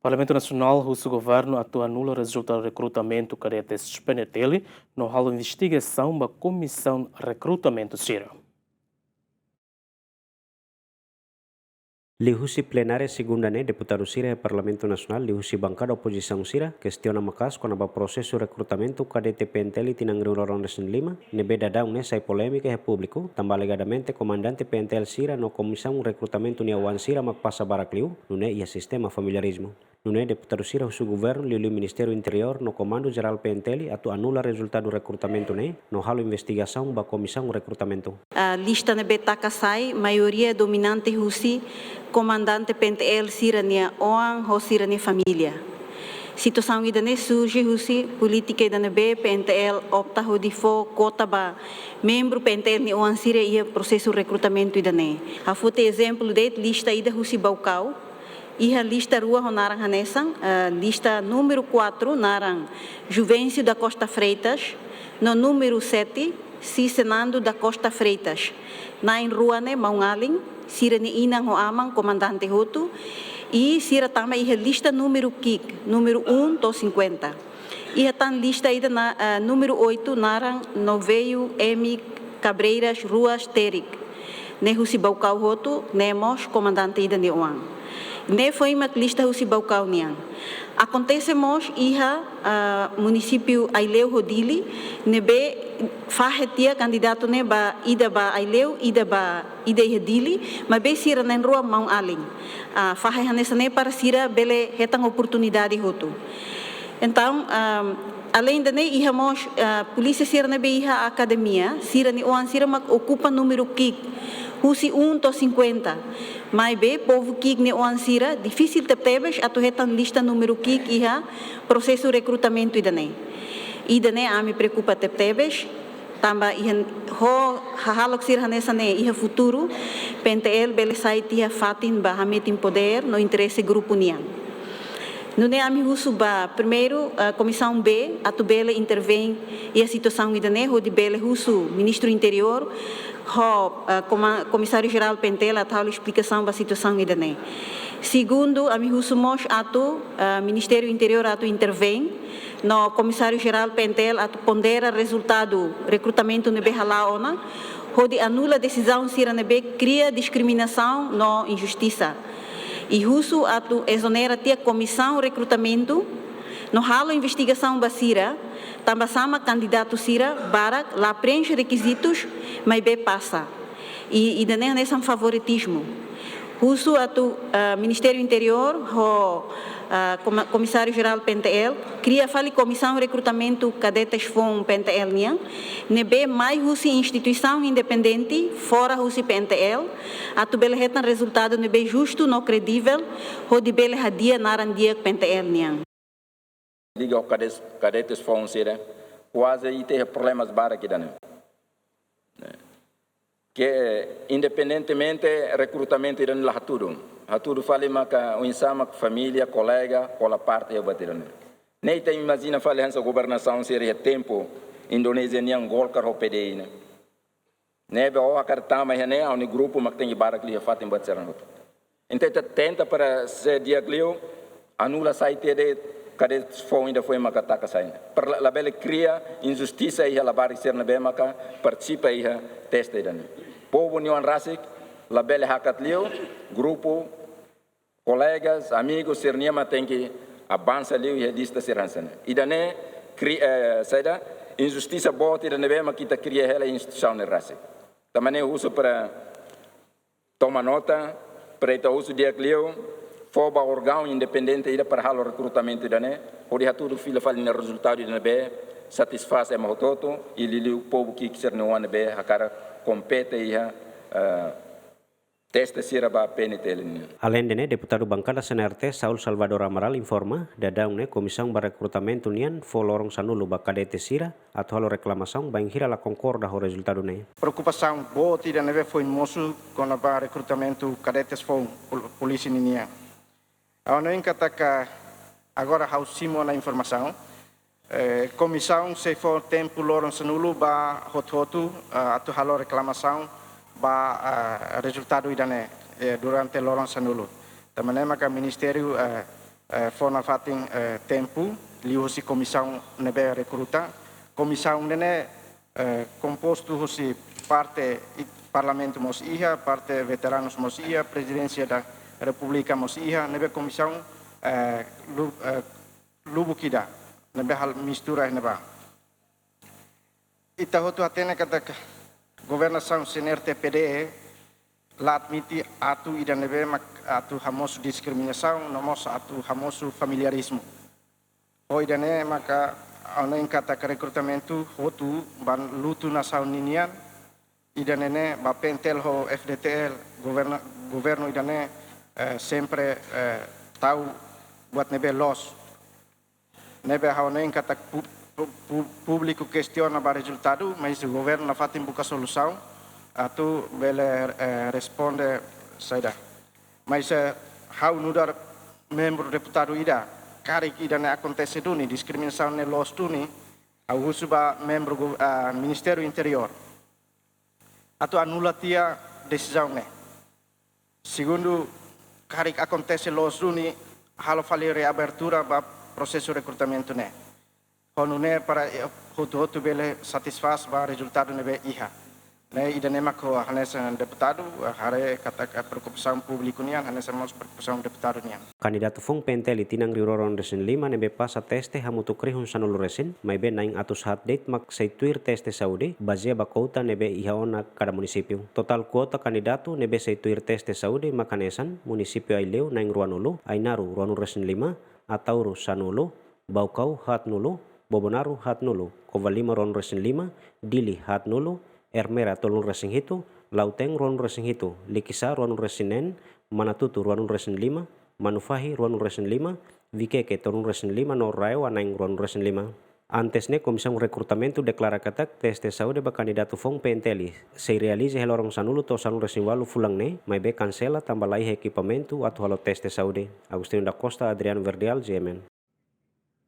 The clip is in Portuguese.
Parlamento Nacional, o governo atua anula o resultado do recrutamento cadetes PNTL no ralo investigação da Comissão Recrutamento Sira. Lihusi plenária segunda-ne, deputado Sira do Parlamento Nacional, lihusi bancada oposição Sira, questiona makas com o processo de recrutamento cadete PNTL tinang Ronda 5, nebe dadang ne sai polêmica e público, também alegadamente comandante PNTL Sira no comissão recrutamento niawan Sira makpasa barakliu, nune ia sistema familiarismo. Nune deputado Sira o governo liu Ministério Interior no Comando Geral PNTL atu anula resultado do recrutamento ne no halo investigação ba comissão recrutamento. A lista nebe takasai maioria dominante husi comandante PNTL Sirania Oang ho Sirania família. Situação idane surge husi política idane be PNTL opta ho difo kota ba membro PNTL ni Oang Sira ia processo recrutamento idane. A foto exemplo de lista ida husi Baucau. Iha lista rua honarang hanesang, lista número 4 narang Juvencio da Costa Freitas, no número 7 Cicenando da Costa Freitas. Na em rua ne Maungaling, Sira ni Inang ho amang comandante Hutu e Sira tama iha lista número KIK, número 1 to 50. Iha tan lista ida na número 8 narang Noveio M Cabreiras Ruas Terik. Ne husi Baucau Hutu, nemos comandante ida ni Oang. Ne foi uma lista husi Baucau niang. Acontece mos iha município Aileu Rodili nebe fahetia candidato ne ba Aileu ida iha Dili mas be sira na rua Mão Aling. Fahe hanesa ne para sira bele hetang oportunidade hotu. Então além de ne iha mos polícia sira ne be iha academia sira ni oan sira mak ocupa número kik husi 1 to 50. Mas be povo kik ne oan sira difícil teptebes atu hetan lista número kik iha processo recrutamento idane. Idane a me preocupa teptebes tamba iha ho hahalok sira hanesa ne iha futuro PNTL bele site iha fatin ba hametin poder no interesse grupo niang. No ne ami husu ba primeiro comissão B atu bele intervém e a situação idane ho de bele husu ministro interior ho comissário geral PNTL a explicação da situação idane. Segundo ami husu mos atu ministério interior atu intervém no comissário geral PNTL atu pondera resultado recrutamento nebe halaona ho de anula decisão sira nebe cria discriminação no injustiça. E Russo atu exonera tia comissão recrutamento no halo investigação basira tamba sama candidato sira barak lá preenche requisitos mas be passa e dane nessa favoritismo. Russo atu Ministério Interior ho comissário geral PNTL cria fali comissão recrutamento cadetes FOM PNTL niang nebe mais husi instituição independente fora husi PNTL atu bele hetan resultado nebe justo no credível ho di bele hadia naran dia PNTL niang. Liga cadetes FOM sira quase ite problemas bara kidane. Que independentemente recrutamento iran lá tudo fale maka unsama família colega cola parte é batirane nem tem imagina fale essa governação seria tempo Indonésia niang gol kar hopede ine nebe o akar tama hene ao ni grupo mak tem barak li fatim batseran então tenta para se diaglio anula site de cadê fom ainda foi maka taka sain per la bele cria injustiça e la barik ser na be maka participa e teste dan povo niwan rasik la bele hakat liu grupo colegas amigos serniama tem que avança liu e lista serançana idane saida injustiça bota idane be maka kita cria ela instituição ne rasik tamane uso para toma nota para uso dia liu foba órgão independente ida para halo recrutamento idane odi hatudo fila fali na resultado idane be satisfaz é mahototo e liu povo que ser no ano be hakara compete ia teste sira ba PNTL. Além de deputado bancada CNRT Saul Salvador Amaral informa dadang ne comissão ba recrutamento nian fo lorong sanulu ba cadete sira atau halo reclamação ba hira la concorda ho resultado ne. Preocupação boa tira neve foi moço com a recrutamento cadetes foi polícia ninia. A não encataca agora hausimo na informação. Comissão se for tempo lorong sanulu ba hotu atau halo reclamação ba resultado idane durante lorong sanulu. Também maka ministério fona fatin tempo liusi comissão nebe recruta comissão nene composto hosi parte parlamento mos iha parte veteranos mos iha presidência da república mos iha nebe comissão lubukida nebe hal mistura neba ita hotu atene kata governação senerte PDE lat miti atu ida nebe atu hamosu diskriminação nomos atu hamosu familiarismo o ida ne maka ana kata recrutamento hotu ban lutu nação ninian ida nene ba pentel ho FDTL governo ida ne sempre tahu buat nebe los nebe hauna kata público questiona ba resultado mas o governo na fatin buka solução atu bele responde saida mas how nudar membro deputado ida kari ida ne acontece duni diskriminação ne los duni au husuba membro ministério interior atu anula tia decisão ne segundo kari acontece los duni halo fali reabertura ba processo recrutamento ne honu ne para hotu bele satisfaz ba resultado ne be iha ne ida nema ko hanesa deputado hare kata preocupação público nian hanesa mas preocupação deputado nian Kandidato Fung Penteli tinang riuroron resin 5 nebe pasa teste hamutu krihun sanulu resin may be naing atus update mak seituir teste saudi bazia bakouta nebe ihaona kada munisipio total kuota kandidato nebe seituir teste saudi makanesan munisipio aileu naing ruanulu ainaru ruanulu resin 5 atauru sanulu baukau hatnulu bobonaru hatnulu kovalima ruanulu resin 5 dili hatnulu Ermera tolong resing hitu, Lauteng ruanul resing hitu, Likisa ruanul resinen, Manatutu ruanul resing 5, Manufahi ruanul resing 5, Vikeke tolong resing 5 no rayo anaing ruanul resing 5. Antes ne Comissão Recrutamento declara katak teste saúde ba candidato Fong Penteli se realize helorong sanulu to sanul resing walu fulang ne, may be cancela tambalai equipamento atau halo teste saúde. Agustinho da Costa, Adriano Verdial, GMN.